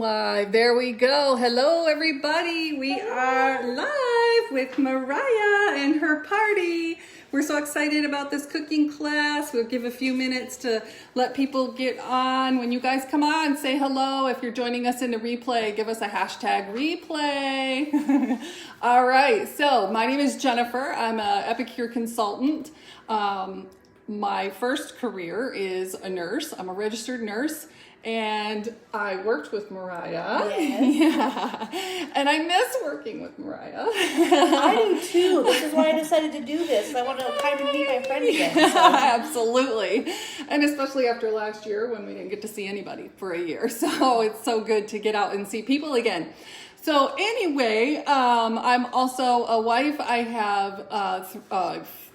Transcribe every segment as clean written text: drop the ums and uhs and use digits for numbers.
Live, there we go. Hello everybody. We are live with Mariah and her party. We're so excited about this cooking class. We'll give a few minutes to let people get on. When you guys come on, say hello. If you're joining us in the replay, give us a hashtag replay. All right, so my name is Jennifer. I'm an Epicure consultant. My first career is a nurse. I'm a registered nurse. And I worked with Mariah. Yes. Yeah. And I miss working with Mariah. I do too. This is why I decided to do this. I want to kind of meet my friend again. So. Absolutely. And especially after last year when we didn't get to see anybody for a year. So it's so good to get out and see people again. So anyway, I'm also a wife. I have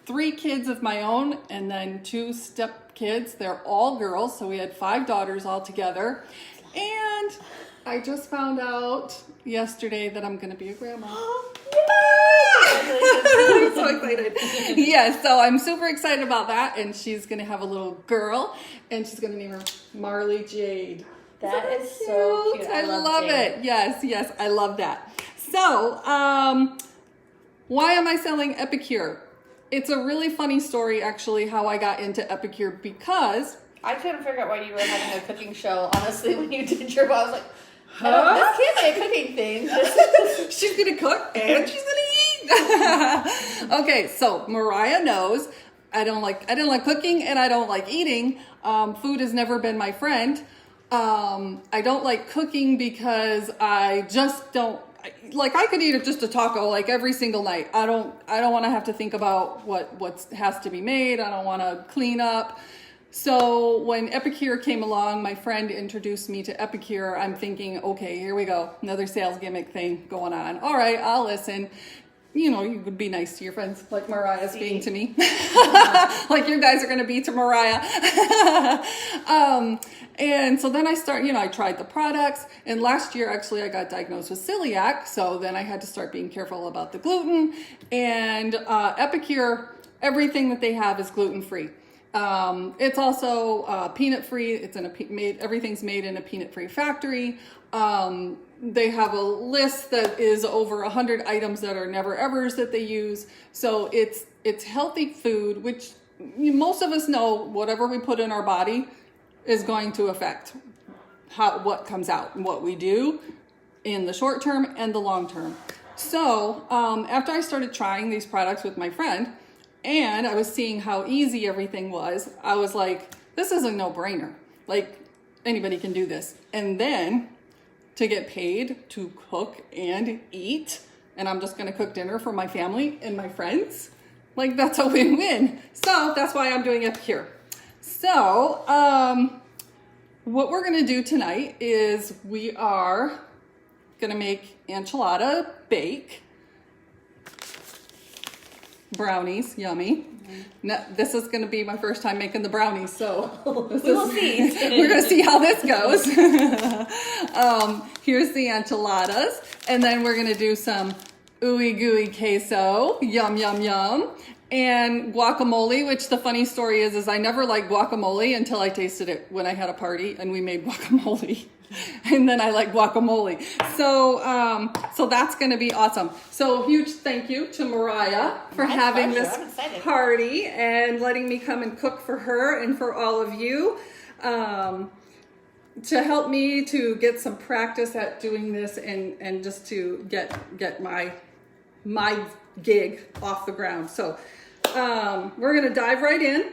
3 kids of my own and then 2 step kids. They're all girls, so we had 5 daughters all together. And I just found out yesterday that I'm going to be a grandma. I'm so excited. Yes, so I'm super excited about that. And she's going to have a little girl, and she's going to name her Marley Jade. That is so cute. I love it. Yes, I love that. So, why am I selling Epicure? It's a really funny story, actually, how I got into Epicure, because I couldn't figure out why you were having a cooking show, honestly, when you did your, I was like, this can't be a cooking thing. She's going to cook and she's going to eat. Okay, so Mariah knows I don't like cooking and I don't like eating. Food has never been my friend. I don't like cooking because I just don't, like I could eat just a taco like every single night. I don't want to have to think about what has to be made. I don't want to clean up. So when Epicure came along, my friend introduced me to Epicure. I'm thinking, okay, here we go. Another sales gimmick thing going on. All right, I'll listen. You know, you would be nice to your friends like Mariah's being to me. Like you guys are going to be to Mariah. And so then I tried the products. And last year, actually, I got diagnosed with celiac. So then I had to start being careful about the gluten. And Epicure, everything that they have is gluten-free. It's also peanut-free. It's everything's made in a peanut-free factory. They have a list that is over 100 items that are never evers that they use. So it's healthy food, which most of us know whatever we put in our body is going to affect what comes out and what we do in the short term and the long term. So after I started trying these products with my friend and I was seeing how easy everything was, I was like, this is a no-brainer. Like anybody can do this. And then to get paid to cook and eat, and I'm just gonna cook dinner for my family and my friends. Like that's a win-win. So that's why I'm doing Epicure. So what we're gonna do tonight is we are gonna make Enchilada Bake brownies, yummy. No, this is going to be my first time making the brownies, so we'll see. We're going to see how this goes. Here's the enchiladas, and then we're going to do some ooey gooey queso, yum, yum, yum, and guacamole, which the funny story is I never liked guacamole until I tasted it when I had a party and we made guacamole. And then I like guacamole. So that's going to be awesome. So huge thank you to Mariah for having this party and letting me come and cook for her and for all of you. To help me to get some practice at doing this and just to get my gig off the ground. So we're going to dive right in.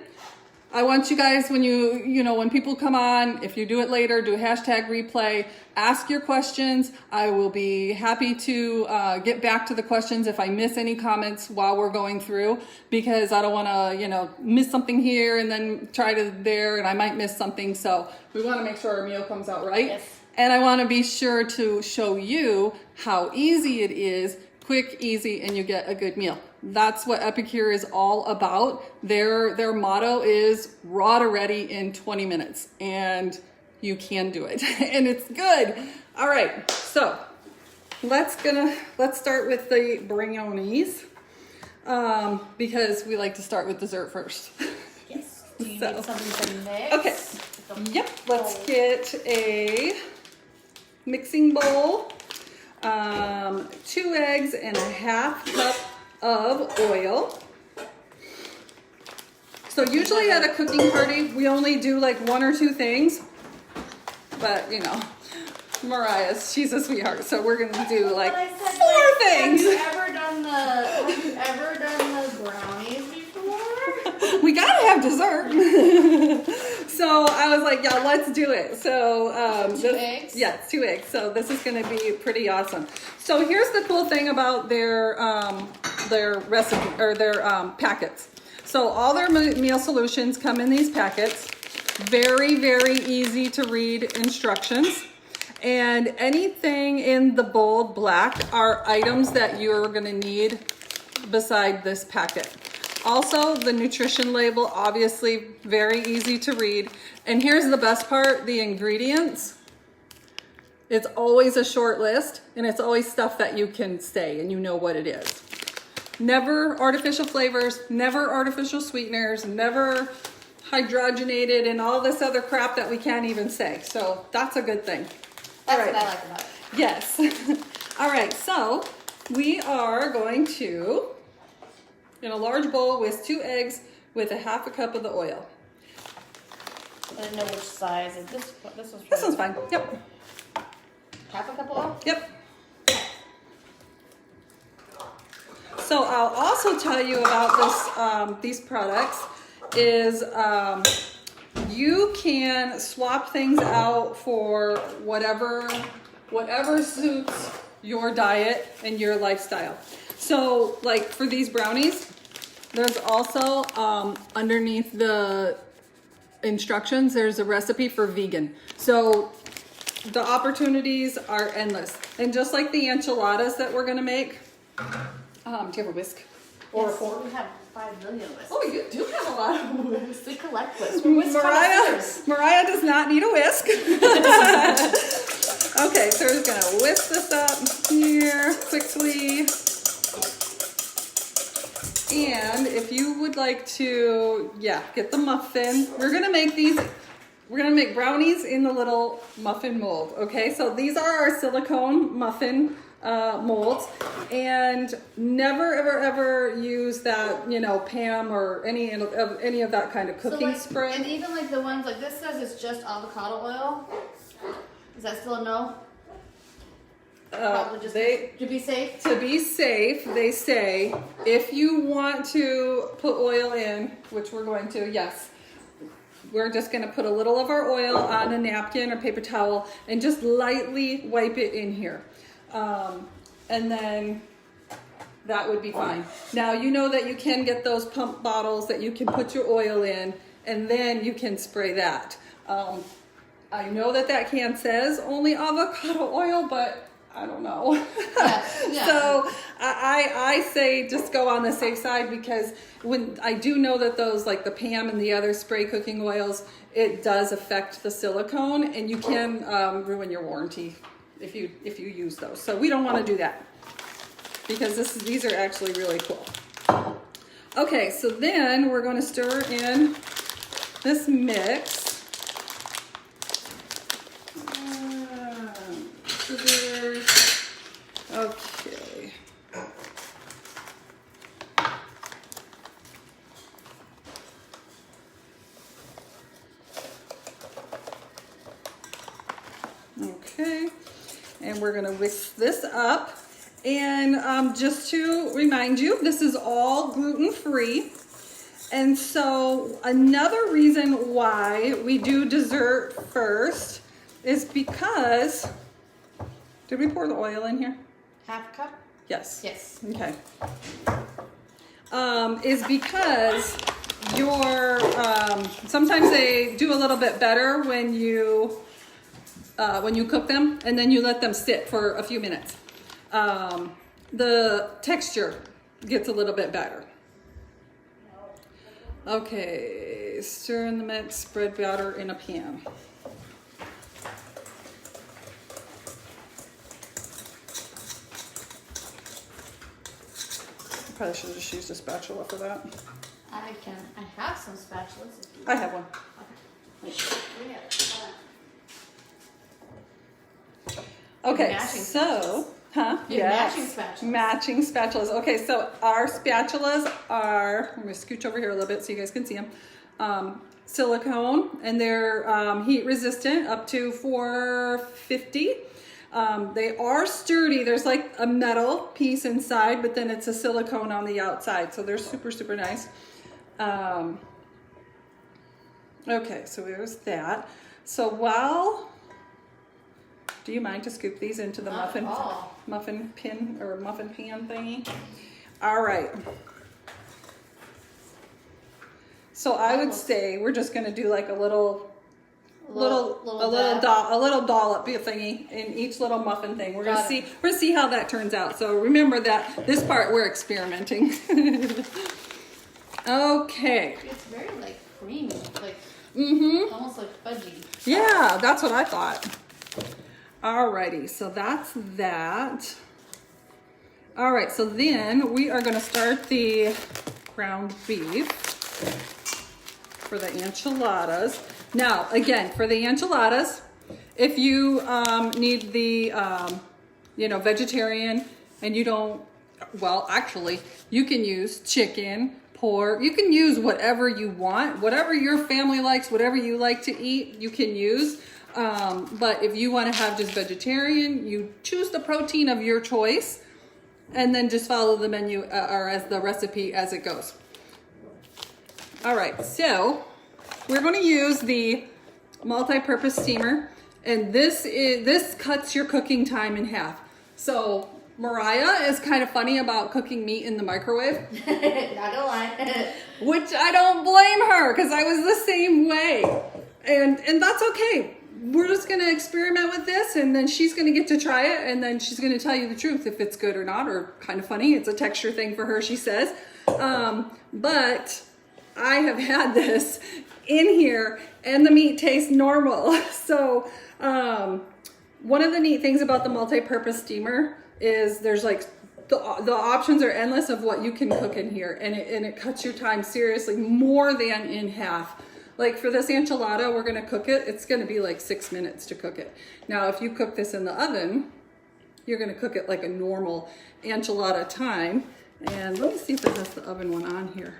I want you guys, when people come on, if you do it later, do a hashtag replay, ask your questions. I will be happy to get back to the questions if I miss any comments while we're going through, because I don't want to, miss something here and then try to there, and I might miss something. So we want to make sure our meal comes out right. Yes. And I want to be sure to show you how easy it is, quick, easy, and you get a good meal. That's what Epicure is all about. Their motto is raw to ready in 20 minutes, and you can do it, and it's good. All right, so let's start with the brownies because we like to start with dessert first. Yes. Do you need something to mix? Okay. Yep. Let's get a mixing bowl, 2 eggs and a 1/2 cup of oil. So usually at a cooking party, we only do like 1 or 2 things, but you know, Mariah, she's a sweetheart, so we're gonna do like 4 things. Have you ever done the brownies before? We gotta have dessert. So I was like, yeah, let's do it. So 2 eggs? Yeah, 2 eggs. So this is gonna be pretty awesome. So here's the cool thing about their recipe or their packets. So all their meal solutions come in these packets. Very, very easy to read instructions. And anything in the bold black are items that you're gonna need beside this packet. Also, the nutrition label, obviously very easy to read. And here's the best part, the ingredients. It's always a short list, and it's always stuff that you can say and you know what it is. Never artificial flavors, never artificial sweeteners, never hydrogenated and all this other crap that we can't even say. So that's a good thing. That's All right. what I like about it. Yes. All right, so we are going to, in a large bowl, whisk 2 eggs with a 1/2 cup of the oil. I didn't know which size. This one's fine. Yep. 1/2 cup of oil? Yep. So I'll also tell you about this. These products is you can swap things out for whatever suits your diet and your lifestyle. So like for these brownies, there's also underneath the instructions, there's a recipe for vegan. So the opportunities are endless. And just like the enchiladas that we're gonna make, do you have a whisk? Or a fork? We have 5 million whisks. Oh, you do have a lot of whisks. We collect whisks. We're whisk connoisseurs. Mariah does not need a whisk. Okay, so we're just gonna whisk this up here quickly. And if you would like to, get the muffin. We're gonna make brownies in the little muffin mold, okay? So these are our silicone muffin molds, and never ever use that, Pam or any of that kind of cooking spray. And even like the ones like this says it's just avocado oil. Is that still a no? Probably just to be safe. To be safe, they say if you want to put oil in, which we're going to, yes. We're just going to put a little of our oil on a napkin or paper towel and just lightly wipe it in here. And then that would be fine. Now, you know that you can get those pump bottles that you can put your oil in, and then you can spray that. I know that can says only avocado oil, but I don't know. Yeah. So I say just go on the safe side, because when I do know that those, like the Pam and the other spray cooking oils, it does affect the silicone, and you can ruin your warranty if you use those. So we don't want to do that, because these are actually really cool. Okay, so then we're going to stir in this mix. Scissors. Okay. Okay, and we're going to whisk this up. And just to remind you, this is all gluten-free. And so another reason why we do dessert first is because, did we pour the oil in here? 1/2 cup? Yes. Yes. Okay. Is because sometimes they do a little bit better when you cook them and then you let them sit for a few minutes. The texture gets a little bit better. Okay, stir in the mix, spread batter in a pan. Probably should have just used a spatula for that. I have some spatulas. If you I have one. Okay. Okay, Matching so, huh? Yeah, Yes. matching spatulas. Matching spatulas. Okay, so our spatulas are, I'm going to scooch over here a little bit so you guys can see them. Silicone, and they're heat resistant up to 450. They are sturdy. There's like a metal piece inside, but then it's a silicone on the outside. So they're super, super nice. Okay, so there's that. So do you mind to scoop these into the muffin pin or muffin pan thingy? All right. So I would say we're just going to do like a little dollop thingy in each little muffin thing. We're gonna see how that turns out. So remember that this part we're experimenting. Okay. It's very like creamy, like almost like fudgy. Yeah, that's what I thought. Alrighty, so that's that. All right, so then we are gonna start the ground beef for the enchiladas. Now, again, for the enchiladas, if you need the, vegetarian and you don't, well, actually, you can use chicken, pork. You can use whatever you want, whatever your family likes, whatever you like to eat, you can use. But if you want to have just vegetarian, you choose the protein of your choice and then just follow the menu or as the recipe as it goes. All right, so we're going to use the multi-purpose steamer, and this cuts your cooking time in half. So Mariah is kind of funny about cooking meat in the microwave. Not gonna lie. Which I don't blame her, because I was the same way. And that's okay. We're just going to experiment with this, and then she's going to get to try it, and then she's going to tell you the truth if it's good or not, or kind of funny. It's a texture thing for her, she says. But I have had this in here and the meat tastes normal. So one of the neat things about the multi-purpose steamer is there's like the options are endless of what you can cook in here, and it cuts your time seriously more than in half. Like for this enchilada, we're gonna cook it. It's gonna be like 6 minutes to cook it. Now, if you cook this in the oven, you're gonna cook it like a normal enchilada time. And let me see if it has the oven one on here.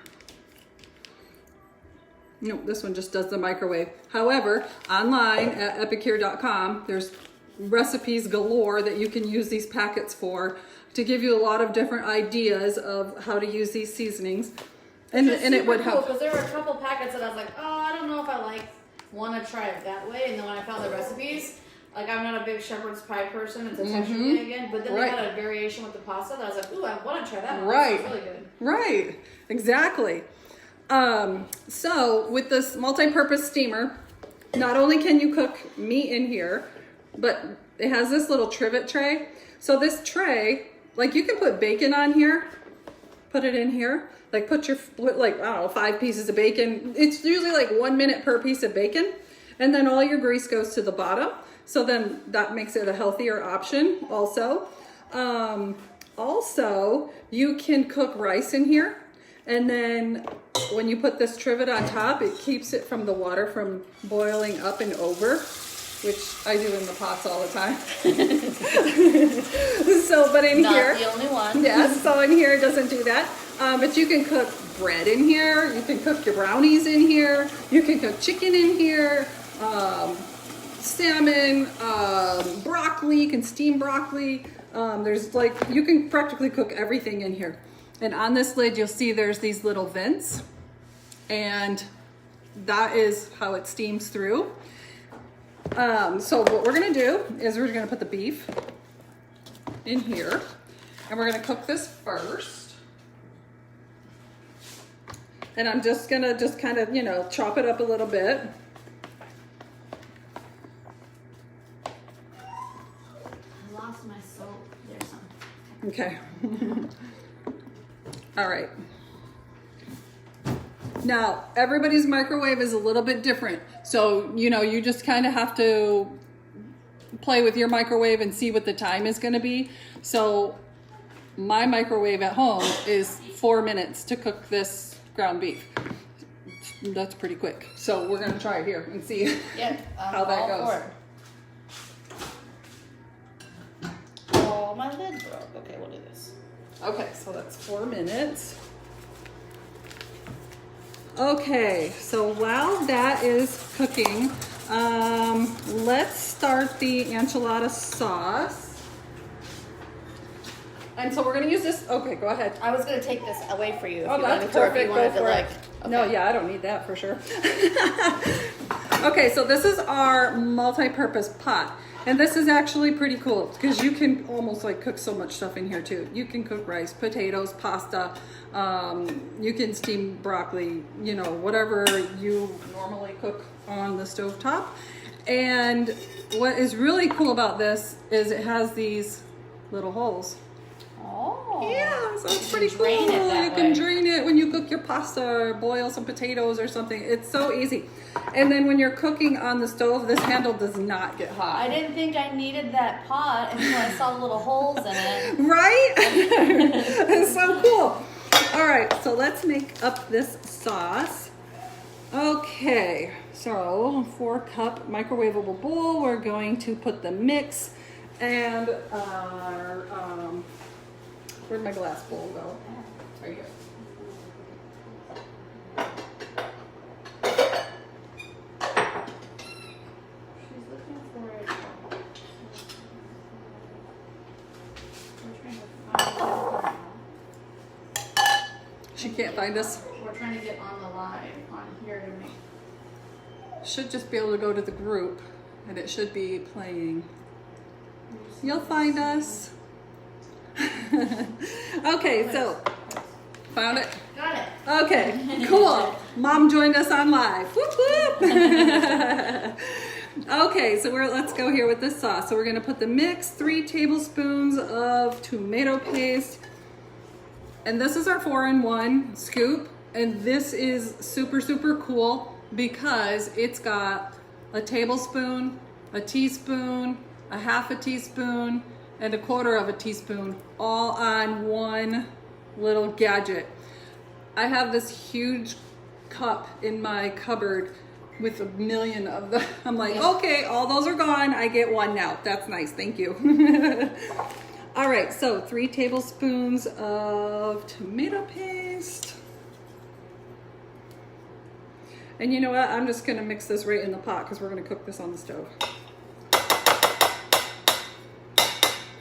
No, this one just does the microwave. However, online at epicure.com, there's recipes galore that you can use these packets for to give you a lot of different ideas of how to use these seasonings. And it would help. Because there were a couple packets that I was like, oh, I don't know if I want to try it that way. And then when I found the recipes, like I'm not a big shepherd's pie person. It's a texture thing again. But then they had a variation with the pasta that I was like, ooh, I want to try that one. Right. It's really good. Right. Exactly. So with this multi-purpose steamer, not only can you cook meat in here, but it has this little trivet tray. So this tray, like you can put bacon on here, put it in here, like put your, like, I don't know, 5 pieces of bacon. It's usually like 1 minute per piece of bacon. And then all your grease goes to the bottom. So then that makes it a healthier option also. Also, you can cook rice in here. And then when you put this trivet on top, it keeps it from the water from boiling up and over, which I do in the pots all the time. So, but in here, not the only one. Yes, so in here it doesn't do that. But you can cook bread in here. You can cook your brownies in here. You can cook chicken in here. Salmon, broccoli. You can steam broccoli. There's like, you can practically cook everything in here. And on this lid, you'll see there's these little vents, and that is how it steams through. So what we're gonna do is we're gonna put the beef in here, and we're gonna cook this first. And I'm just gonna kind of, chop it up a little bit. I lost my soap. There's some. Okay. All right. Now, everybody's microwave is a little bit different. So, you just kind of have to play with your microwave and see what the time is going to be. So, my microwave at home is 4 minutes to cook this ground beef. That's pretty quick. So, we're going to try it here and see how that goes. my lid broke. Okay, we'll do this. Okay, so that's 4 minutes. Okay, so while that is cooking, let's start the enchilada sauce. And so we're gonna use this. Okay, go ahead. I was gonna take this away for you. If Oh, you that's wanted to, or if perfect. you wanted Go for to, it. No, yeah, I don't need that for sure. Okay, so this is our multi-purpose pot. And this is actually pretty cool because you can almost like cook so much stuff in here too. You can cook rice, potatoes, pasta. You can steam broccoli, you know, whatever you normally cook on the stovetop. And what is really cool about this is it has these little holes. Oh. Yeah, so it's pretty cool. Drain it that You can way. drain it when you cook your pasta or boil some potatoes or something. It's so easy. And then when you're cooking on the stove, this handle does not get hot. I didn't think I needed that pot until I saw the little holes in it. Right? It's so cool. All right, so let's make up this sauce. Okay, so 4-cup microwavable bowl. We're going to put the mix and our, where'd my glass bowl go? Right here. She's looking for it. We're trying to find it. She can't find us. We're trying to get on the live on here to make. Should just be able to go to the group and it should be playing. You'll find us. Okay, so found it. Got it. Okay, cool. Mom joined us on live. Whoop, whoop. Okay, so let's go here with this sauce. So we're gonna put the mix, 3 tablespoons of tomato paste. And this is our 4-in-1 scoop. And this is super, super cool because it's got a tablespoon, a teaspoon, a half a teaspoon, and a 1/4 of a teaspoon, all on one little gadget. I have this huge cup in my cupboard with a million of them. I'm like, okay, all those are gone. I get one now. That's nice. Thank you. All right, so 3 tablespoons of tomato paste. And you know what? I'm just gonna mix this right in the pot because we're gonna cook this on the stove.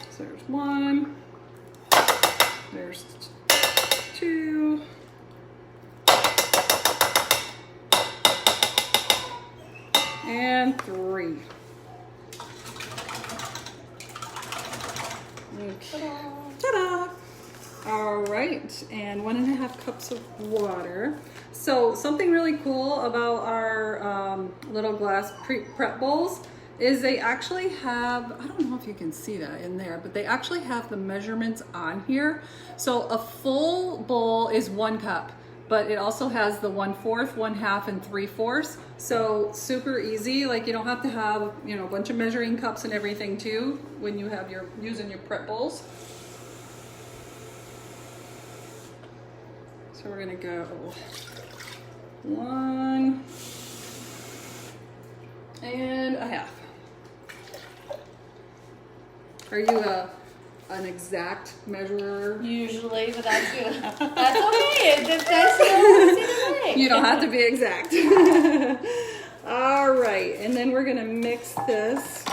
So there's 1, there's 2, and 3. Okay. Ta-da! All right, and 1.5 cups of water. So something really cool about our little glass prep bowls is they actually have, I don't know if you can see that in there, but they actually have the measurements on here. So a full bowl is 1 cup, but it also has the 1/4, 1/2, and 3/4. So super easy. Like you don't have to have, you know, a bunch of measuring cups and everything too when you have your using your prep bowls. So we're gonna go 1.5. Are you an exact measurer? Usually, but that's good. That's okay. That's either way. You don't have to be exact. All right, and then we're gonna mix this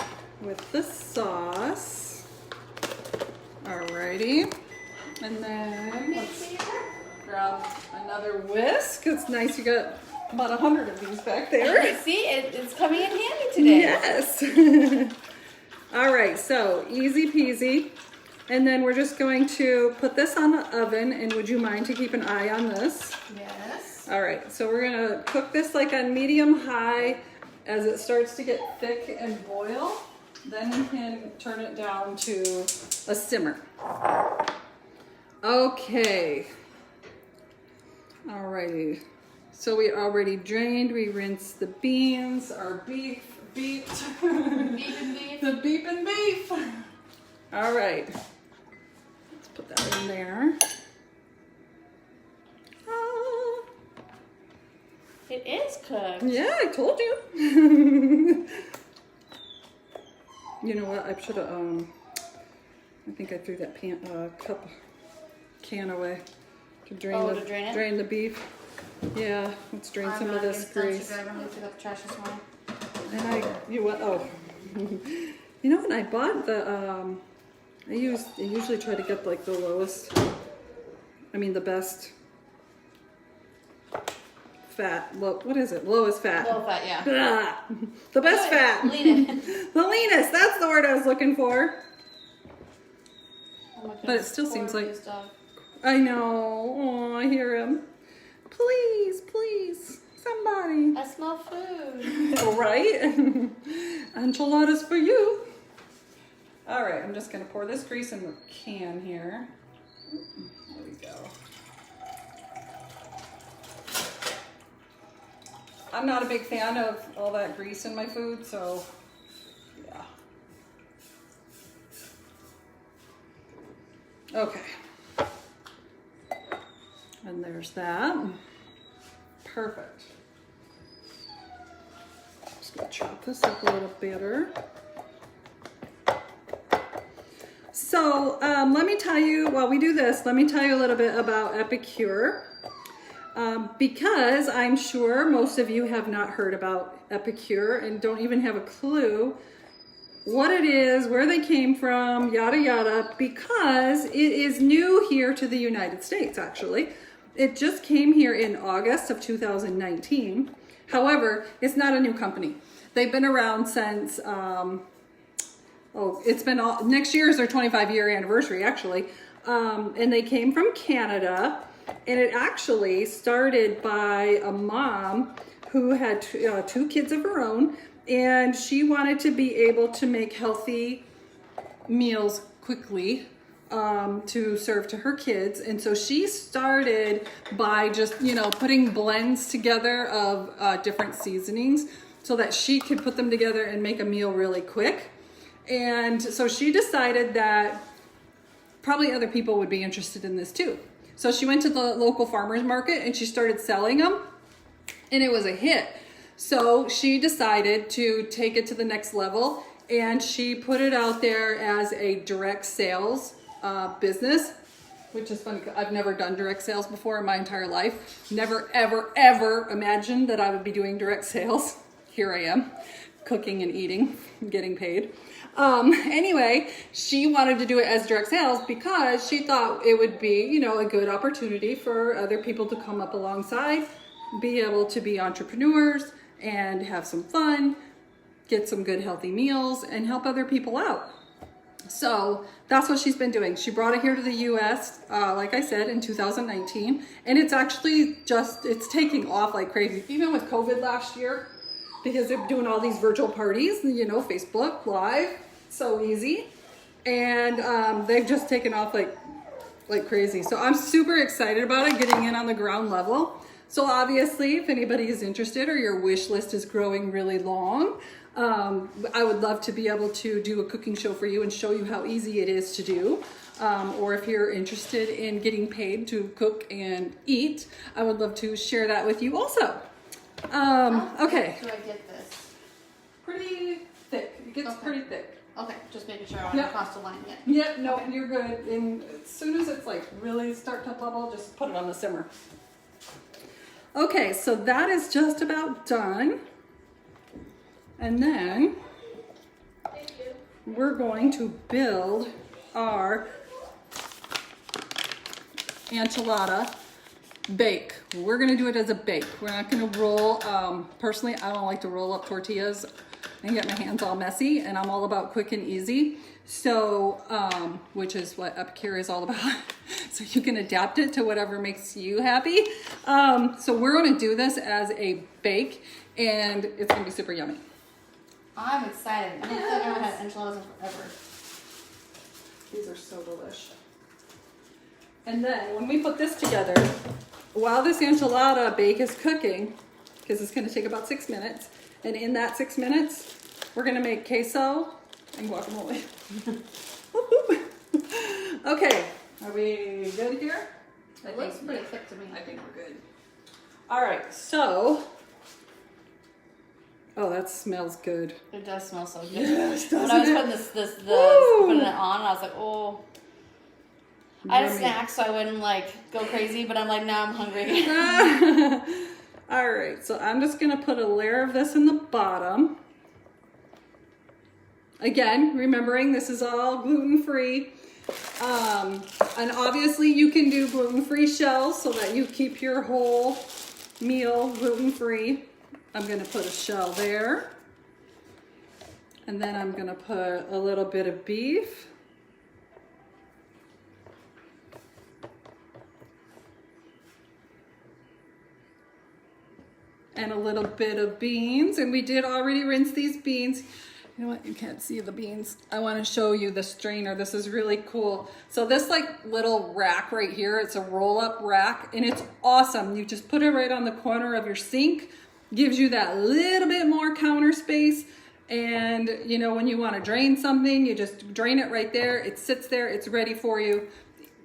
with the sauce. Alrighty, and then let's grab another whisk. It's nice you got about 100 of these back there. See, it's coming in handy today. Yes. All right, so easy peasy. And then we're just going to put this on the oven, and would you mind to keep an eye on this? Yes. All right, so we're gonna cook this like on medium high. As it starts to get thick and boil, then you can turn it down to a simmer. Okay. Alrighty. So we already drained, we rinsed the beans, our beef, beefed. Beef and beef. The beef and beef. All right. Let's put that in there. Ah. It is cooked. Yeah, I told you. You know what? I should have I think I threw that can away to drain to drain it? drain the beef. Yeah, let's drain some of this grease. I'm gonna pick up the trash this morning. And you know when I bought the I usually try to get like the lowest, the best fat. What is it? Lowest fat. Low fat, yeah. The best fat. Lean. The leanest. That's the word I was looking for. Oh my goodness, But it still seems like. this dog. I know. Oh, I hear him. Please, please, somebody. I smell food. All right. Enchiladas for you. All right, I'm just gonna pour this grease in the can here. There we go. I'm not a big fan of all that grease in my food, so yeah. Okay. And there's that. Perfect. Just gonna chop this up a little better. So let me tell you, while we do this, let me tell you a little bit about Epicure. Because I'm sure most of you have not heard about Epicure and don't even have a clue what it is, where they came from, yada yada, because it is new here to the United States, actually. It just came here in August of 2019. However, it's not a new company. They've been around since, next year is their 25-year anniversary, actually. And they came from Canada. And it actually started by a mom who had two kids of her own, and she wanted to be able to make healthy meals quickly to serve to her kids. And so she started by just, putting blends together of different seasonings so that she could put them together and make a meal really quick. And so she decided that probably other people would be interested in this too. So she went to the local farmer's market and she started selling them, and it was a hit. So she decided to take it to the next level, and she put it out there as a direct sales business, which is funny. I've never done direct sales before in my entire life. Never, ever, ever imagined that I would be doing direct sales. Here I am, cooking and eating, getting paid. Anyway, she wanted to do it as direct sales because she thought it would be, a good opportunity for other people to come up alongside, be able to be entrepreneurs and have some fun, get some good healthy meals, and help other people out. So that's what she's been doing. She brought it here to the US, like I said, in 2019, and it's actually it's taking off like crazy. Even with COVID last year, because they're doing all these virtual parties, Facebook Live, so easy. And they've just taken off like crazy. So I'm super excited about it, getting in on the ground level. So obviously, if anybody is interested or your wish list is growing really long, I would love to be able to do a cooking show for you and show you how easy it is to do. Or if you're interested in getting paid to cook and eat, I would love to share that with you also. Okay. Do I get this? Pretty thick. It gets pretty thick. Okay, just making sure I don't cross the line yet. Yep, no, okay. You're good. And as soon as it's really start to bubble, just put it on the simmer. Okay, so that is just about done. And then we're going to build our enchilada bake. We're gonna do it as a bake. We're not gonna roll. Personally, I don't like to roll up tortillas and get my hands all messy, and I'm all about quick and easy. So, which is what Epicure is all about. So you can adapt it to whatever makes you happy. So we're gonna do this as a bake, and it's gonna be super yummy. I'm excited. I don't think I haven't had enchiladas in forever. These are so delicious. And then when we put this together, while this enchilada bake is cooking, because it's going to take about 6 minutes, and in that 6 minutes, we're going to make queso and guacamole. Okay, are we good here? It looks pretty thick to me. I think we're good. All right, so, Oh, that smells good. It does smell so good. Yes, when I was putting it on, I was like, oh. I had a snack so I wouldn't like go crazy, but I'm like, now I'm hungry. All right, so I'm just gonna put a layer of this in the bottom. Again, remembering this is all gluten-free. And obviously you can do gluten-free shells so that you keep your whole meal gluten-free. I'm gonna put a shell there. And then I'm gonna put a little bit of beef. And a little bit of beans. And we did already rinse these beans. You know what, you can't see the beans. I wanna show you the strainer. This is really cool. So this like little rack right here, it's a roll up rack and it's awesome. You just put it right on the corner of your sink. Gives you that little bit more counter space. And you know, when you wanna drain something, you just drain it right there. It sits there, it's ready for you.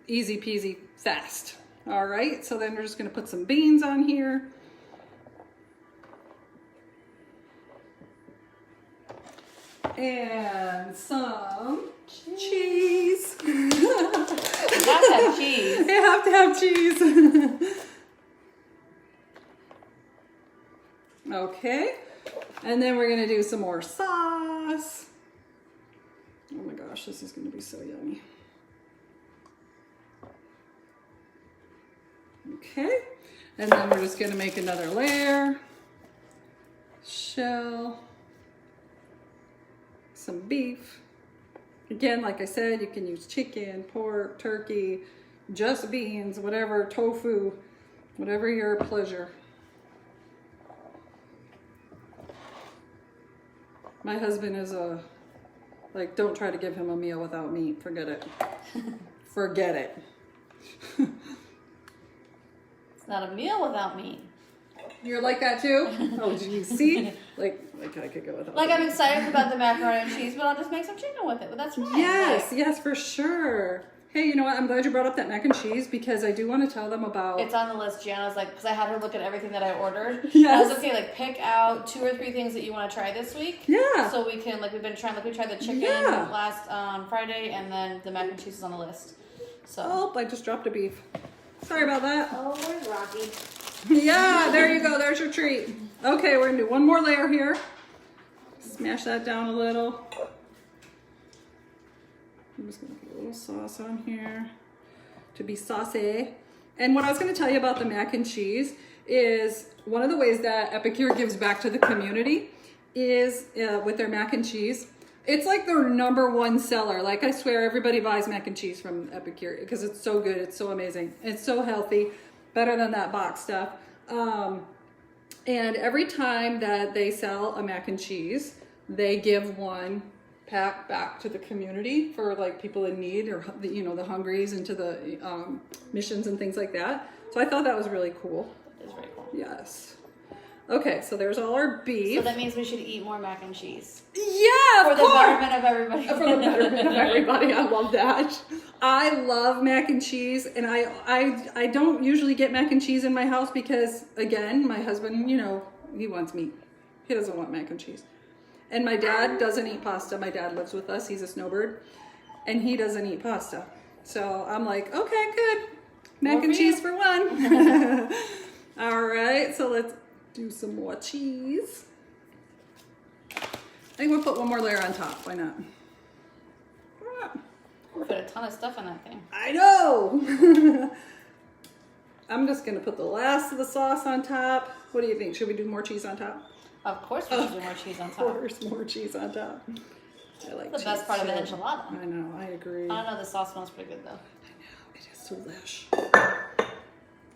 Easy peasy, fast. All right, so then we're just gonna put some beans on here. And some cheese. You have to have cheese. You have to have cheese. Okay. And then we're gonna do some more sauce. Oh my gosh, this is gonna be so yummy. Okay. And then we're just gonna make another layer. Shell. Some beef. Again, like I said, you can use chicken, pork, turkey, just beans, whatever, tofu, whatever your pleasure. My husband is like, don't try to give him a meal without meat. Forget it. Forget it. It's not a meal without meat. You're like that too? Oh, geez. See? Like I could go without. Like I'm excited about the macaroni and cheese, but I'll just make some chicken with it. But that's fine. Yes, like, yes, for sure. Hey, you know what? I'm glad you brought up that mac and cheese because I do want to tell them about. It's on the list. Gianna's like, because I had her look at everything that I ordered. Yes. I was like, okay, like pick out 2 or 3 things that you want to try this week. Yeah. So we can, like, we've been trying, like, we tried the chicken last Friday, and then the mac and cheese is on the list. So. Oh, I just dropped a beef. Sorry about that. Oh, where's Rocky? Yeah, there you go. There's your treat. Okay, we're gonna do one more layer here. Smash that down a little. I'm just gonna put a little sauce on here to be saucy. And what I was gonna tell you about the mac and cheese is one of the ways that Epicure gives back to the community is with their mac and cheese. It's like their #1 seller. Like I swear everybody buys mac and cheese from Epicure because it's so good. It's so amazing. It's so healthy. Better than that box stuff. And every time that they sell a mac and cheese, they give one pack back to the community for like people in need or, you know, the hungries and to the missions and things like that. So I thought that was really cool. It is very cool. Yes. Okay, so there's all our beef. So that means we should eat more mac and cheese. Yeah, For the betterment of everybody. For the betterment of everybody. I love that. I love mac and cheese, and I don't usually get mac and cheese in my house because, again, my husband, you know, he wants meat. He doesn't want mac and cheese. And my dad doesn't eat pasta. My dad lives with us. He's a snowbird, and he doesn't eat pasta. So I'm like, okay, good. Mac and cheese for one. All right, so let's do some more cheese. I think we'll put one more layer on top. Why not? We put a ton of stuff in that thing. I know! I'm just going to put the last of the sauce on top. What do you think? Should we do more cheese on top? Of course we should do more cheese on top. Of course, more cheese on top. I like the cheese best part of the too. enchilada. I know, I agree. I don't know, the sauce smells pretty good though. I know, it is delish.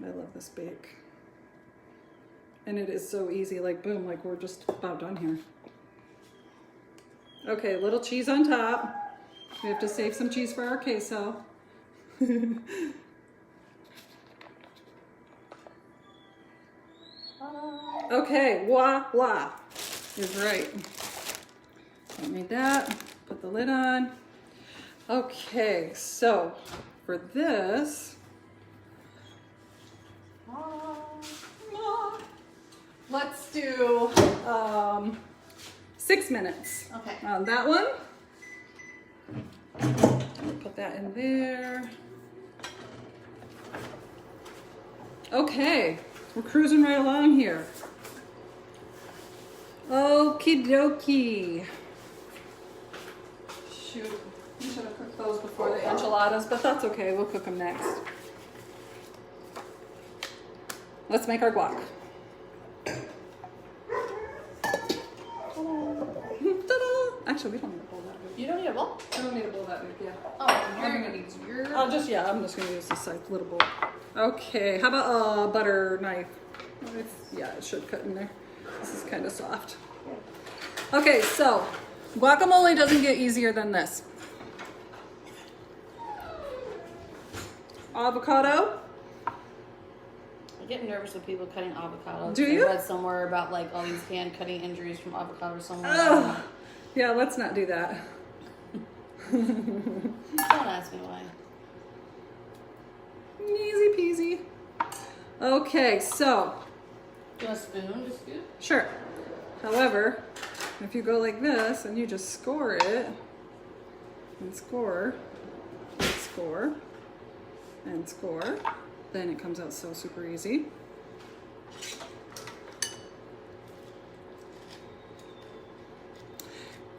I love this bake. And it is so easy, like boom, like we're just about done here. Okay, a little cheese on top. We have to save some cheese for our queso. Okay, voila, is right. Don't need that, put the lid on. Okay, so for this, let's do 6 minutes. Okay. On that one. Put that in there. Okay, we're cruising right along here. Okie dokie. Shoot, we should have cooked those before the enchiladas, but that's okay, we'll cook them next. Let's make our guac. Ta-da! Actually, we don't need a bowl that big. You don't need a bowl? I don't need a bowl that big, yeah. Oh, you're gonna use your. I'm just gonna use this like little bowl. Okay, how about a butter knife? Yeah, it should cut in there. This is kind of soft. Okay, so guacamole doesn't get easier than this. Avocado. I get nervous with people cutting avocado. Do you? I read somewhere about like all these hand cutting injuries from avocado somewhere. Ugh. Yeah, let's not do that. Don't ask me why. Easy peasy. Okay, so. Do you want a spoon to scoop? Sure. However, if you go like this and you just score it, and score, score, and score, then it comes out so super easy.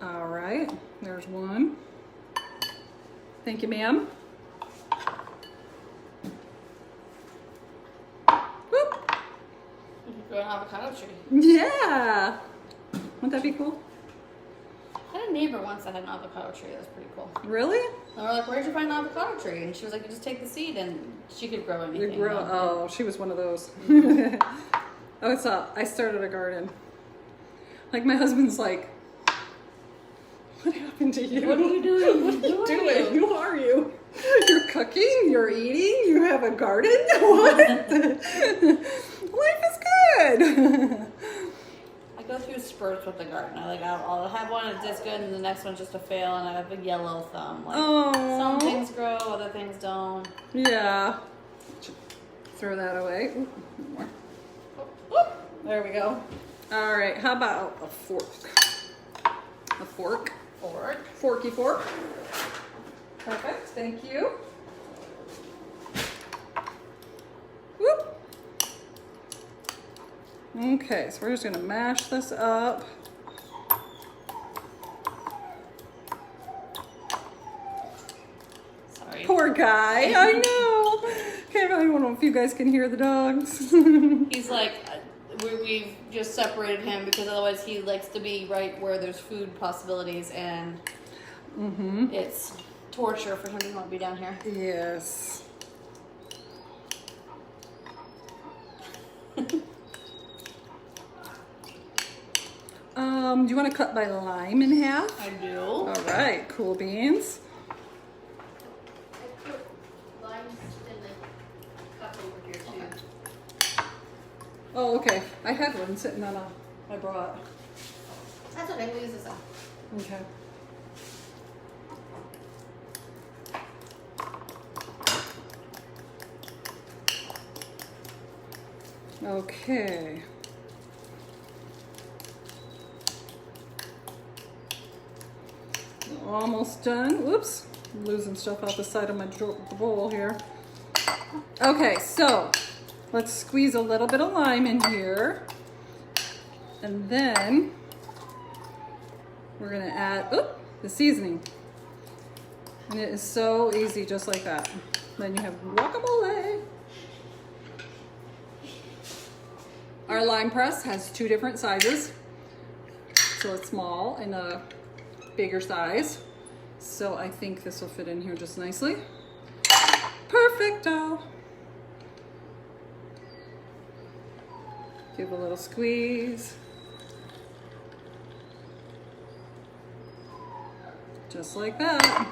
All right, there's one. Thank you, ma'am. Whoop. You could grow an avocado tree. Yeah. Wouldn't that be cool? I had a neighbor once that had an avocado tree. That was pretty cool. Really? And we're like, "Where'd you find an avocado tree?" And she was like, "You just take the seed, and she could grow anything." Oh, she was one of those. Oh, it's I started a garden. Like my husband's like, what happened to you? What are you doing? What are you doing? Who are you? You're cooking? You're eating? You have a garden? What? Life is good. I go through spurts with the garden. I'll have one that's good, and the next one's just a fail, and I have a yellow thumb. Like some things grow, other things don't. Yeah. Throw that away. Ooh, more. There we go. All right, how about a fork? A fork. Fork. Forky fork. Perfect, thank you. Whoop. Okay, so we're just gonna mash this up. Sorry. Poor guy, I know. Okay, I don't know if you guys can hear the dogs. He's like, we've just separated him because otherwise he likes to be right where there's food possibilities, and it's torture for him to want to be down here. Yes. Do you want to cut my lime in half? I do. All right, cool beans. I put limes in the cup over here too. Oh, okay. I had one sitting on I brought. That's okay. We'll use this one. Okay. Okay. Almost done. Whoops. I'm losing stuff out the side of my bowl here. Okay, so let's squeeze a little bit of lime in here. And then we're gonna add the seasoning. And it is so easy, just like that. Then you have guacamole. Our lime press has 2 different sizes. So a small and a bigger size. So I think this will fit in here just nicely. Perfecto. Give a little squeeze. Just like that.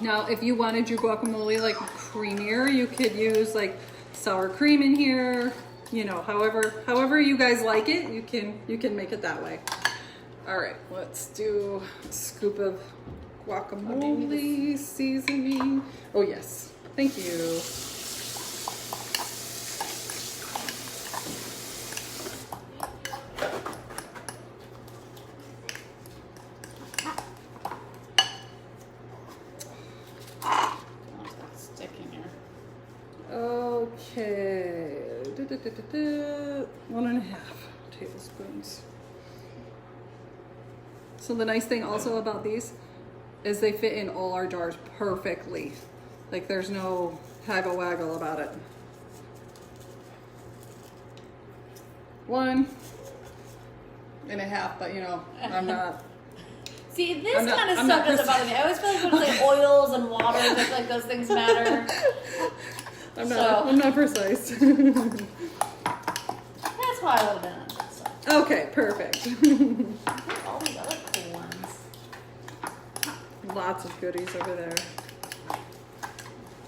Now, if you wanted your guacamole like creamier, you could use like sour cream in here. You know, however you guys like it, you can make it that way. All right, let's do a scoop of guacamole seasoning. Oh yes, thank you. Okay, 1.5 tablespoons. So the nice thing also about these is they fit in all our jars perfectly. Like there's no haggle waggle about it. 1.5, but you know, I'm not. See, this kind of stuff doesn't bother me. I always feel like when it's like oils and water, just like those things matter. I'm not precise. That's why I would have been on that stuff. Okay, perfect. All these other cool ones. Lots of goodies over there.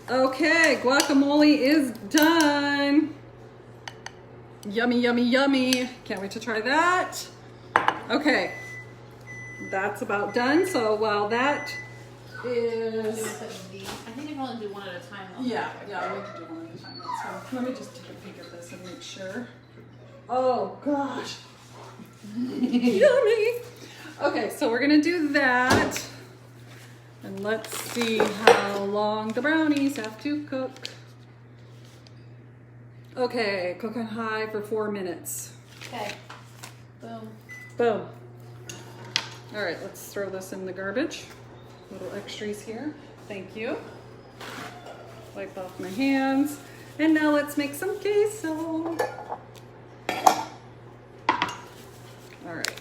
Okay, guacamole is done. Yummy, yummy, yummy. Can't wait to try that. Okay, that's about done. So while that is... I think you can only do one at a time. Yeah, we can do one at a time. That's fine. Let me just take a peek at this and make sure. Oh gosh. Yummy. Okay, so we're gonna do that. And let's see how long the brownies have to cook. Okay, cook on high for 4 minutes. Okay. Boom. Boom. All right, let's throw this in the garbage. Little extras here. Thank you. Wipe off my hands. And now let's make some queso. All right.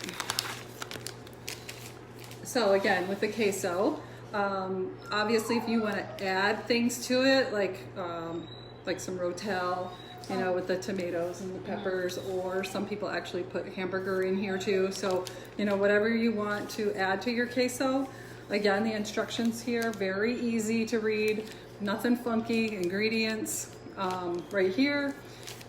So again, with the queso, obviously if you want to add things to it, like some Rotel, you know, with the tomatoes and the peppers, or some people actually put hamburger in here too. So, you know, whatever you want to add to your queso. Again, the instructions here, very easy to read, nothing funky, ingredients right here.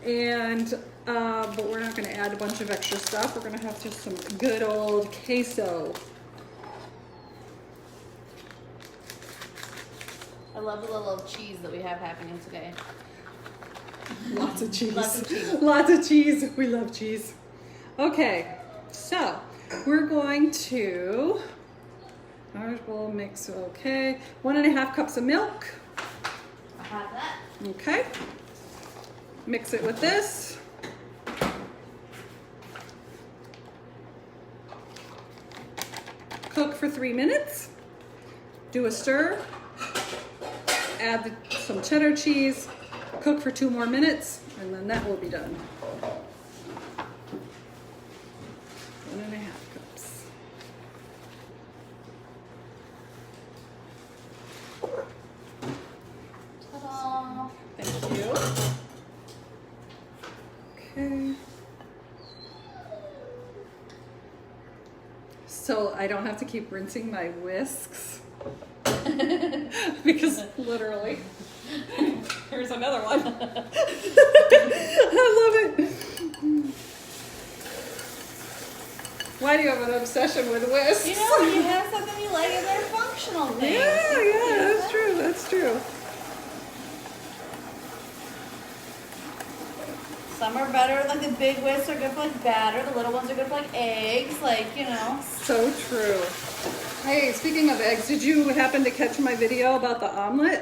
And, but we're not gonna add a bunch of extra stuff. We're gonna have just some good old queso. I love the little cheese that we have happening today. Lots of cheese. Lots of cheese. Lots of cheese. We love cheese. Okay, so we're going to, ours will mix, okay, 1.5 cups of milk. I have that. Okay. Mix it with this. Cook for 3 minutes. Do a stir. Add some cheddar cheese. Cook for 2 more minutes, and then that will be done. 1.5 cups. Ta-da! Thank you. Okay. So I don't have to keep rinsing my whisks. Because literally, here's another one. I love it. Why do you have an obsession with whisks? You know, you have something you like and they're functional things. Yeah, that's true, that's true. Some are better, like the big whisks are good for like batter, the little ones are good for like eggs, like, you know. So true. Hey, speaking of eggs, did you happen to catch my video about the omelet?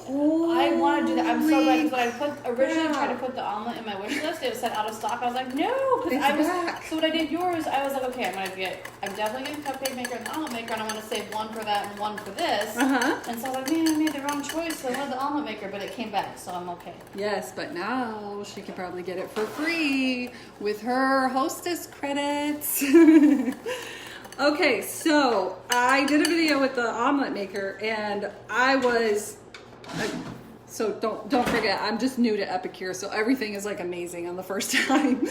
I want to do that. I'm so glad because when I originally Yeah. tried to put the omelet in my wish list, it was set out of stock. I was like, no, because It's back. So when I did yours, I was like, okay, I'm definitely getting cupcake maker and the omelet maker, and I want to save one for that and one for this. Uh-huh. And so I was like, man, I made the wrong choice. So I wanted the omelet maker, but it came back, so I'm okay. Yes, but now she can probably get it for free with her hostess credits. Okay, so I did a video with the omelet maker, and so don't forget, I'm just new to Epicure, so everything is like amazing on the first time.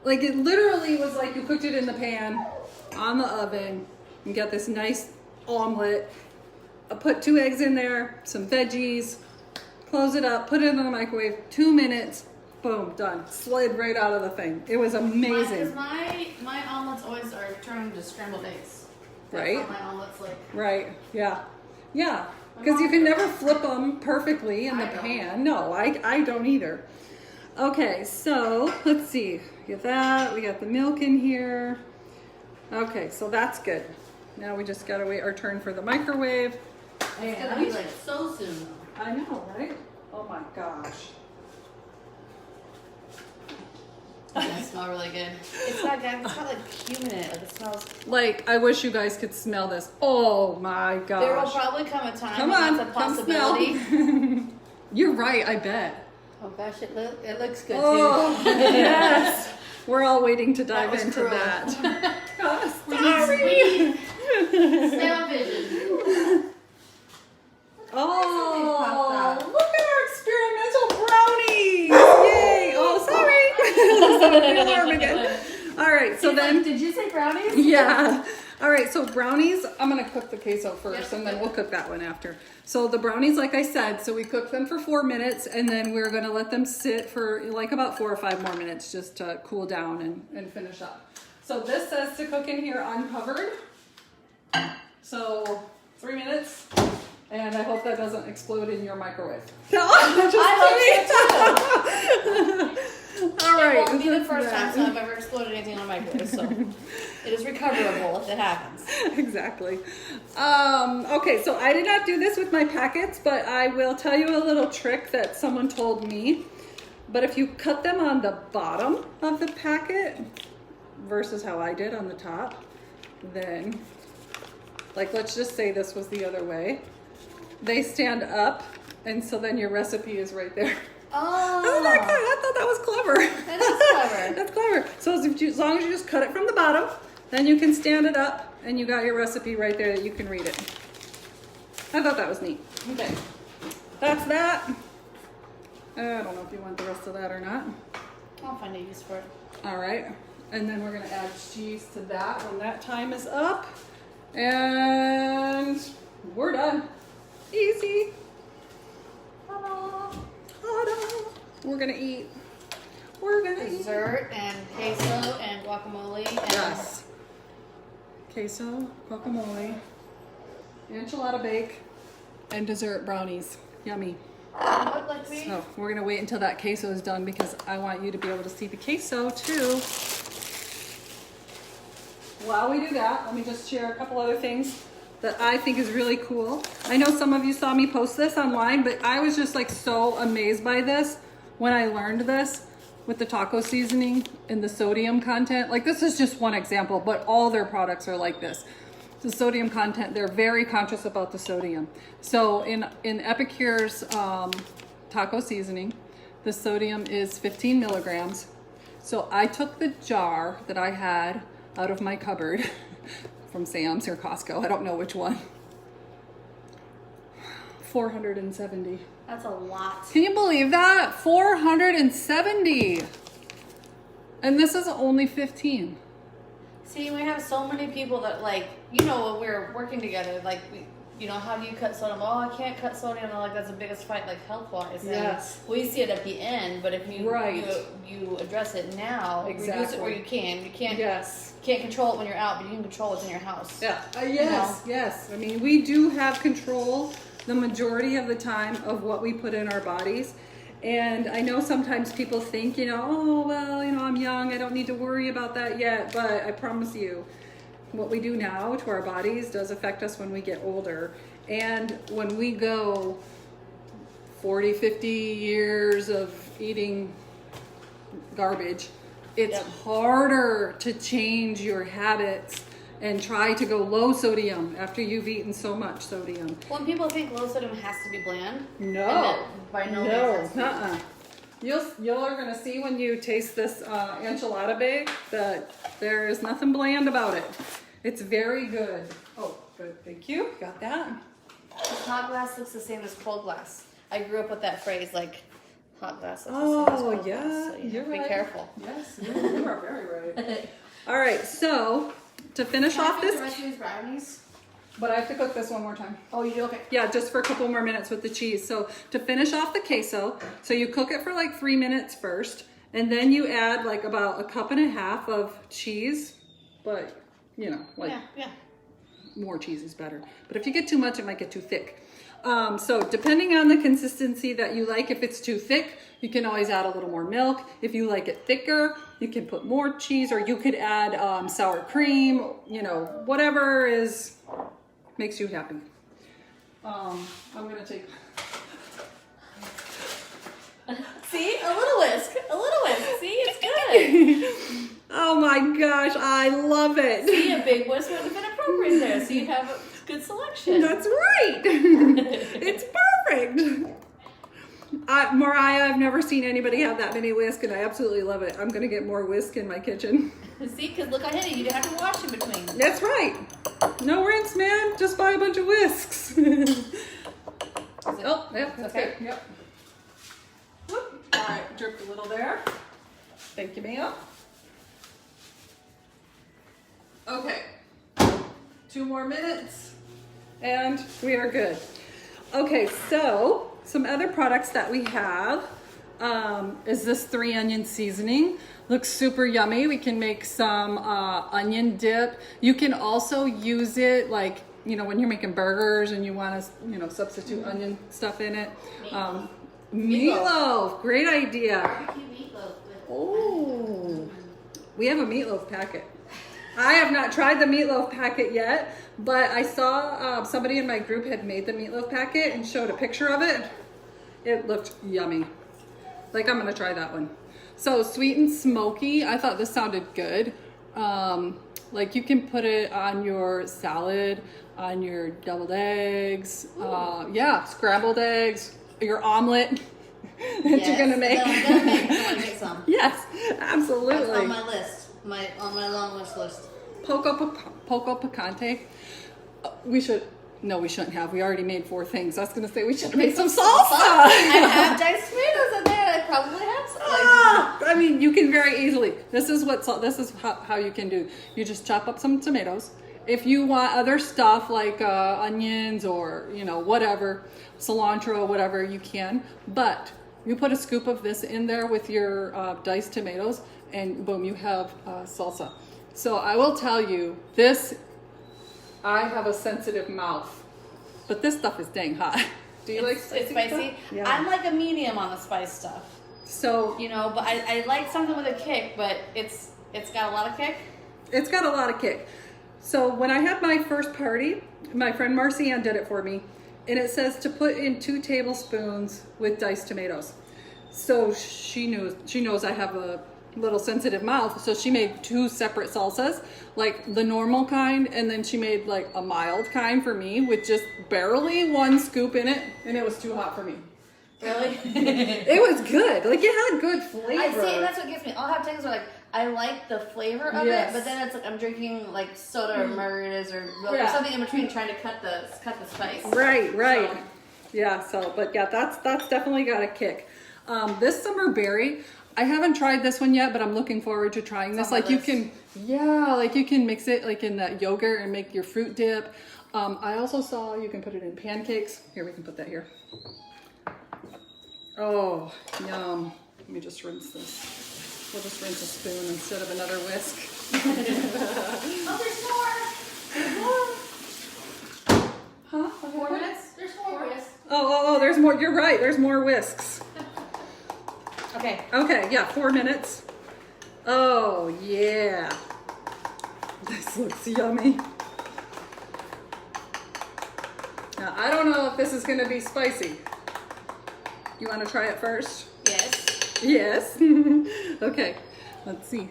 Like it literally was like you cooked it in the pan on the oven and got this nice omelet. I put 2 eggs in there, some veggies, close it up, put it in the microwave, 2 minutes, boom, done. Slid right out of the thing. It was amazing. My omelets always are turned into scrambled eggs. right? That's how my omelets like. Right, yeah. Yeah, because you can never flip them perfectly in the I don't. pan. No, I don't either. Okay, so let's see. Get that. We got the milk in here. Okay, so that's good. Now we just gotta wait our turn for the microwave. It's gonna be like so soon. I know, right? Oh my gosh. It smells really good. It's got like cumin in it. Like it smells. Like, I wish you guys could smell this. Oh my gosh. There will probably come a time Come when on, that's a come smell. possibility. You're right, I bet. Oh gosh, it looks good Oh, too. yes. We're all waiting to dive was into cruel. that. Oh, We need sweet smell vision. Oh, look at our experimental brownies! Yay! Oh, sorry. So the alarm again. All right, so then. Did you say brownies? Yeah. All right, so brownies, I'm gonna cook the queso first, Yep. and then we'll cook that one after. So the brownies, like I said, so we cook them for 4 minutes, and then we're gonna let them sit for like about 4 or 5 more minutes just to cool down and finish up. So this says to cook in here uncovered. So 3 minutes, and I hope that doesn't explode in your microwave. No, I hope so. All right. It won't be the first time I've ever exploded anything on my microwave, so it is recoverable if it happens. Exactly. Okay, so I did not do this with my packets, but I will tell you a little trick that someone told me. But if you cut them on the bottom of the packet versus how I did on the top, then, like, let's just say this was the other way. They stand up, and so then your recipe is right there. Oh, Isn't that good? I thought that was clever. That is clever. That's clever. So as long as you just cut it from the bottom, then you can stand it up, and you got your recipe right there that you can read it. I thought that was neat. Okay, that's that. I don't know if you want the rest of that or not. I'll find a use for it. All right, and then we're gonna add cheese to that when that time is up, and we're done. Easy. Ta-da. Ta-da. We're gonna eat. We're gonna eat. Dessert and queso and guacamole and Yes. Queso, guacamole, enchilada bake, and dessert brownies. Yummy. what like we So we're gonna wait until that queso is done because I want you to be able to see the queso too. While we do that, let me just share a couple other things that I think is really cool. I know some of you saw me post this online, but I was just like so amazed by this when I learned this with the taco seasoning and the sodium content. Like, this is just one example, but all their products are like this. The sodium content, they're very conscious about the sodium. So in Epicure's taco seasoning, the sodium is 15 milligrams. So I took the jar that I had out of my cupboard from Sam's or Costco, I don't know which one. 470. That's a lot. Can you believe that? 470. And this is only 15. See, we have so many people that like, you know, when we're working together, like, you know, how do you cut sodium? Oh, I can't cut sodium. And like, that's the biggest fight, like health-wise. Yes. And we see it at the end, but if you Right. you address it now, reduce it Exactly. where you can. You can't Yes. can't control it when you're out, but you can control what's in your house. Yeah. Yes. Yes. I mean, we do have control the majority of the time of what we put in our bodies. And I know sometimes people think, you know, oh, well, you know, I'm young, I don't need to worry about that yet. But I promise you, what we do now to our bodies does affect us when we get older. And when we go 40, 50 years of eating garbage, it's Yep. harder to change your habits and try to go low sodium after you've eaten so much sodium. When people think low sodium has to be bland, No, and that by no means has to be. uh-uh. You're gonna see when you taste this enchilada bake that there is nothing bland about it. It's very good. Oh, good, thank you. Got that. Hot glass looks the same as cold glass. I grew up with that phrase, like, hot glass looks the same as Oh cold yeah, glass. So you you're have to right. be careful. Yes, you are very right. All right, so to finish off this, these brownies? but I have to cook this one more time. Oh, you do? Okay. Yeah, just for a couple more minutes with the cheese. So to finish off the queso, so you cook it for like 3 minutes first, and then you add like about 1.5 cups of cheese, but you know, like Yeah. more cheese is better. But if you get too much, it might get too thick. So depending on the consistency that you like, if it's too thick, you can always add a little more milk. If you like it thicker, you can put more cheese, or you could add sour cream, you know, whatever makes you happy. I'm gonna take... See, a little whisk. See, it's good. Oh my gosh, I love it. See, a big whisk would have been appropriate there, so you'd have a good selection. That's right. It's perfect. Mariah, I've never seen anybody have that many whisk, and I absolutely love it. I'm gonna get more whisk in my kitchen. See, because look, I hit it. You didn't have to wash in between. That's right. No rinse, man. Just buy a bunch of whisks. Oh, yeah, that's okay? good. Yep. Whoop. All right, dripped a little there. Thank you, ma'am. Okay. 2 more minutes, and we are good. Okay, so some other products that we have is this 3 onion seasoning. Looks super yummy. We can make some onion dip. You can also use it like, you know, when you're making burgers and you want to, you know, substitute onion stuff in it. Meatloaf. Great idea. Meatloaf. Oh, we have a meatloaf packet. I have not tried the meatloaf packet yet, but I saw somebody in my group had made the meatloaf packet and showed a picture of it. It looked yummy. Like, I'm gonna try that one. So sweet and smoky, I thought this sounded good. Like, you can put it on your salad, on your deviled eggs, yeah, scrambled eggs, your omelet that you're gonna make. I'm gonna make some. Yes, absolutely. That's on my list, on my long list. Poco picante. We shouldn't have. We already made 4 things. I was gonna say we should have made some salsa. I have diced tomatoes in there. I probably have some. I mean, you can very easily. This is how you can do. You just chop up some tomatoes. If you want other stuff like onions or, you know, whatever, cilantro, whatever, you can. But you put a scoop of this in there with your diced tomatoes, and boom, you have salsa. So I will tell you, I have a sensitive mouth, but this stuff is dang hot. Do you like spicy? It's spicy. Yeah. I'm like a medium on the spice stuff. So, you know, but I like something with a kick, but it's got a lot of kick. It's got a lot of kick. So when I had my first party, my friend Marcy Ann did it for me, and it says to put in 2 tablespoons with diced tomatoes. So she knows I have a little sensitive mouth, so she made 2 separate salsas, like the normal kind, and then she made like a mild kind for me with just barely 1 scoop in it, and it was too hot for me. Really? It was good. Like, it had good flavor. I see, and that's what gets me. I'll have things where, like, I like the flavor of it, but then it's like I'm drinking like soda or margaritas or milk or something in between, trying to cut the spice. Right. So. Yeah. So, but yeah, that's definitely got a kick. This summer berry, I haven't tried this one yet, but I'm looking forward to trying this. Like, you can mix it like in that yogurt and make your fruit dip. I also saw you can put it in pancakes. Here, we can put that here. Oh, yum. Let me just rinse this. We'll just rinse a spoon instead of another whisk. Oh, there's more. Huh? 4 minutes? There's 4 whisks. Oh, there's more. You're right. There's more whisks. Okay. Okay, yeah, 4 minutes. Oh, yeah. This looks yummy. Now, I don't know if this is going to be spicy. You want to try it first? Yes. Yes. Okay. Let's see.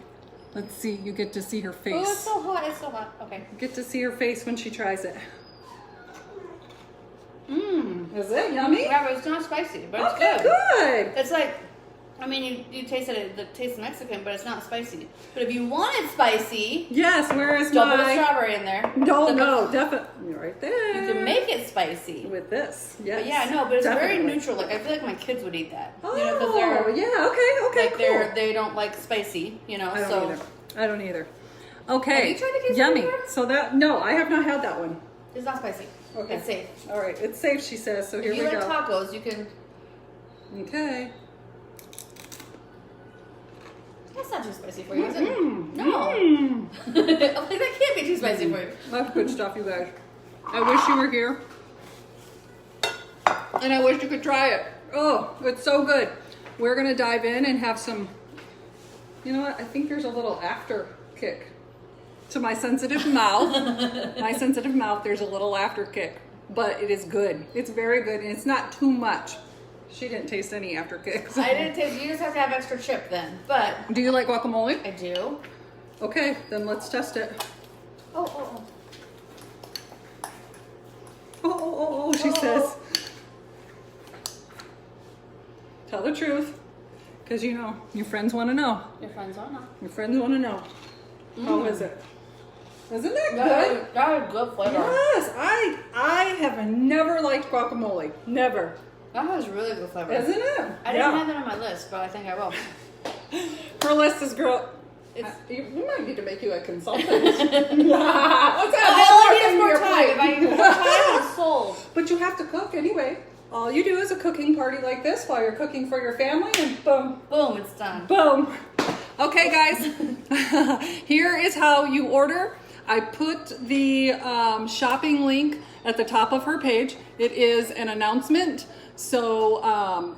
You get to see her face. Oh, it's so hot. It's so hot. Okay. You get to see her face when she tries it. Is it yummy? Yeah, but it's not spicy, but it's Okay, good. good. It's like, I mean, you taste it. It tastes Mexican, but it's not spicy. But if you want it spicy, Yes, where is double the my... strawberry in there. No, definitely. Right there. You can make it spicy. With this, yes. But yeah, no, but it's Definitely. very neutral. Like, I feel like my kids would eat that. Oh, you know, because they're yeah, okay, like cool. they don't like spicy. You know, I don't so either. I don't either. Okay. Have you tried the queso Yummy. before? So no, I have not had that one. it's not spicy. Okay. It's safe. All right, it's safe, she says. So here If you we like go. tacos, you can. Okay. That's not too spicy for you, is it? Mm. No. Mm. I'm like, that can't be too spicy. spicy for you. That's good stuff, you guys. I wish you were here. And I wish you could try it. Oh, it's so good. We're going to dive in and have some, you know what? I think there's a little after kick to my sensitive mouth. My sensitive mouth, there's a little after kick. But it is good. It's very good. And it's not too much. She didn't taste any after kicks. I didn't taste. You just have to have extra chip then. But do you like guacamole? I do. Okay, then let's test it. Oh. Oh, she says. Tell the truth. Because you know, your friends want to know. Your friends want to know. Your friends want to know. How is it? Isn't that good? That is good flavor. Yes, I have never liked guacamole. Never. That has really good flavor. Isn't it? I didn't have that on my list, but I think I will. Her list is girl. We might need to make you a consultant. Let's have I only need more time. If I need more time, I'm sold. But you have to cook anyway. All you do is a cooking party like this while you're cooking for your family, and boom. Boom, it's done. Boom. Okay, guys. Here is how you order. I put the shopping link at the top of her page. It is an announcement. So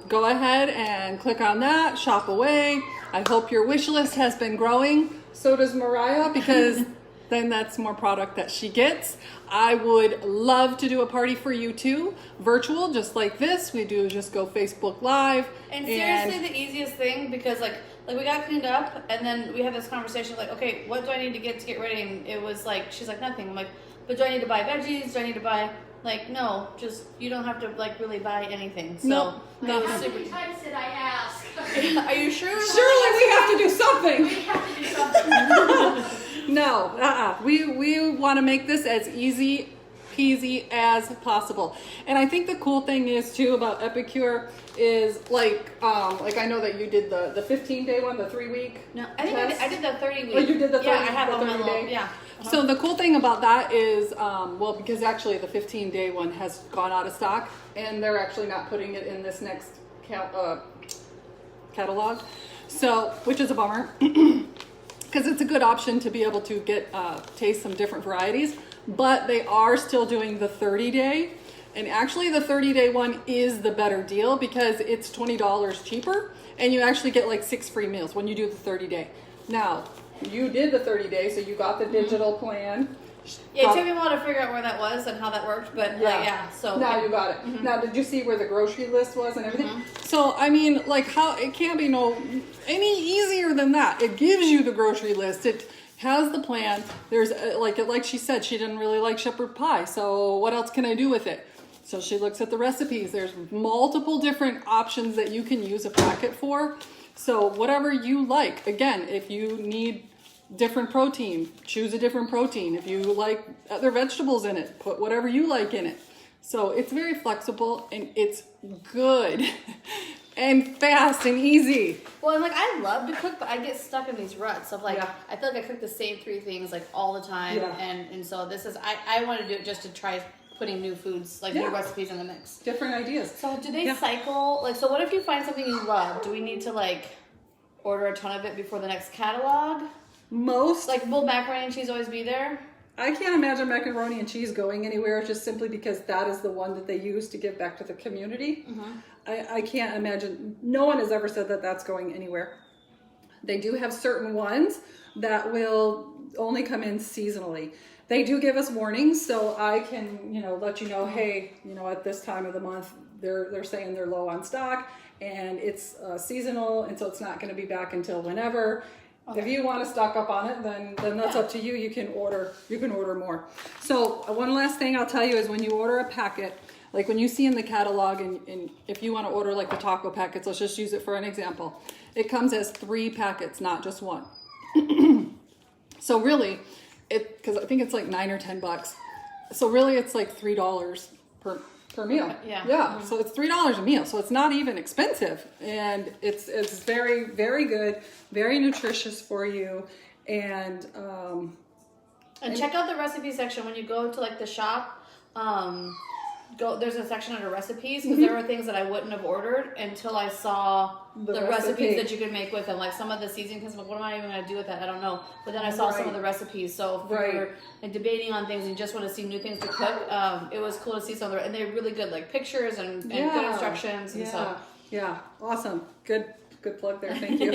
go ahead and click on that, shop away. I hope your wish list has been growing. So does Mariah, because then that's more product that she gets. I would love to do a party for you too, virtual, just like this. We do just go Facebook Live. And seriously, the easiest thing, because like we got cleaned up, and then we had this conversation like, okay, what do I need to get ready? And it was like, she's like, nothing. I'm like, but do I need to buy veggies? Do I need to buy, like, no, just, you don't have to like really buy anything. So no, it was How super. many times did I ask? Are you sure? Surely we have to do something. We have to do something. No, we want to make this as easy peasy as possible. And I think the cool thing is too about Epicure is like I know that you did the 15-day one, the 3-week. No, I think I did the 30 week. Oh, you did the 30, yeah, I have the on my 30 little, day? yeah. So the cool thing about that is, well, because actually the 15-day one has gone out of stock, and they're actually not putting it in this next catalog. So, which is a bummer, because it's a good option to be able to get taste some different varieties. But they are still doing the 30-day, and actually the 30-day one is the better deal because it's $20 cheaper, and you actually get like 6 free meals when you do the 30-day. Now, you did the 30-day, so you got the digital plan. Yeah, it took me a while to figure out where that was and how that worked, but so now you got it. Now, did you see where the grocery list was and everything? So, I mean, like, how it can't be any easier than that. It gives you the grocery list. It has the plan. There's like she said, she didn't really like shepherd pie. So what else can I do with it? So she looks at the recipes. There's multiple different options that you can use a packet for. So whatever you like. Again, if you need different protein, choose a different protein. If you like other vegetables in it, put whatever you like in it. So it's very flexible and it's good and fast and easy. Well, and like I love to cook, but I get stuck in these ruts of like Yeah. I feel like I cook the same 3 things like all the time, Yeah. and so this is I want to do it just to try putting new foods like new recipes in the mix. Different ideas. So do they cycle like? So what if you find something you love? Do we need to like order a ton of it before the next catalog? Most Like will macaroni and cheese always be there? I can't imagine macaroni and cheese going anywhere just simply because that is the one that they use to give back to the community. I can't imagine. No one has ever said that that's going anywhere. They do have certain ones that will only come in seasonally. They do give us warnings, so I can, let you know, hey, at this time of the month, they're saying they're low on stock and it's seasonal, and so it's not going to be back until whenever. Okay. If you want to stock up on it, then that's up to you. You can order more. So one last thing I'll tell you is when you order a packet, like when you see in the catalog, and if you want to order like the taco packets, let's just use it for an example. It comes as 3 packets, not just 1. So really, because I think it's like $9 or $10. So really, it's like $3 per meal. Yeah. So it's $3 a meal. So it's not even expensive, and it's very, very good, very nutritious for you, and check out the recipe section when you go to like the shop. there's a section under recipes because there were things that I wouldn't have ordered until I saw the recipes that you could make with them. Like some of the seasoning things, like what am I even going to do with that? I don't know. But then I saw some of the recipes. So if you're like, debating on things and you just want to see new things to cook, it was cool to see some of the, and they're really good, like pictures and good instructions and stuff. Yeah, awesome. Good plug there. Thank you.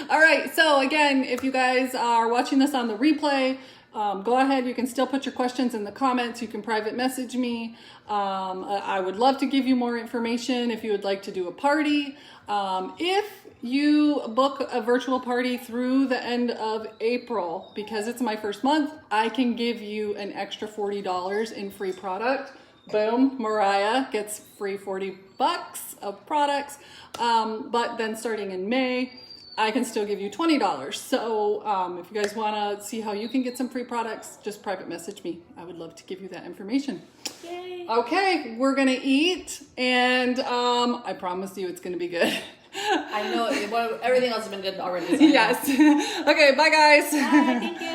All right. So again, if you guys are watching this on the replay, go ahead. You can still put your questions in the comments. You can private message me. I would love to give you more information if you would like to do a party. If you book a virtual party through the end of April, because it's my first month, I can give you an extra $40 in free product. Boom, Mariah gets free $40 of products. But then starting in May, I can still give you $20. So if you guys want to see how you can get some free products, just private message me. I would love to give you that information. Yay. Okay, we're going to eat, and I promise you it's going to be good. I know everything else has been good already. So Yes. Okay, bye guys. Bye, thank you.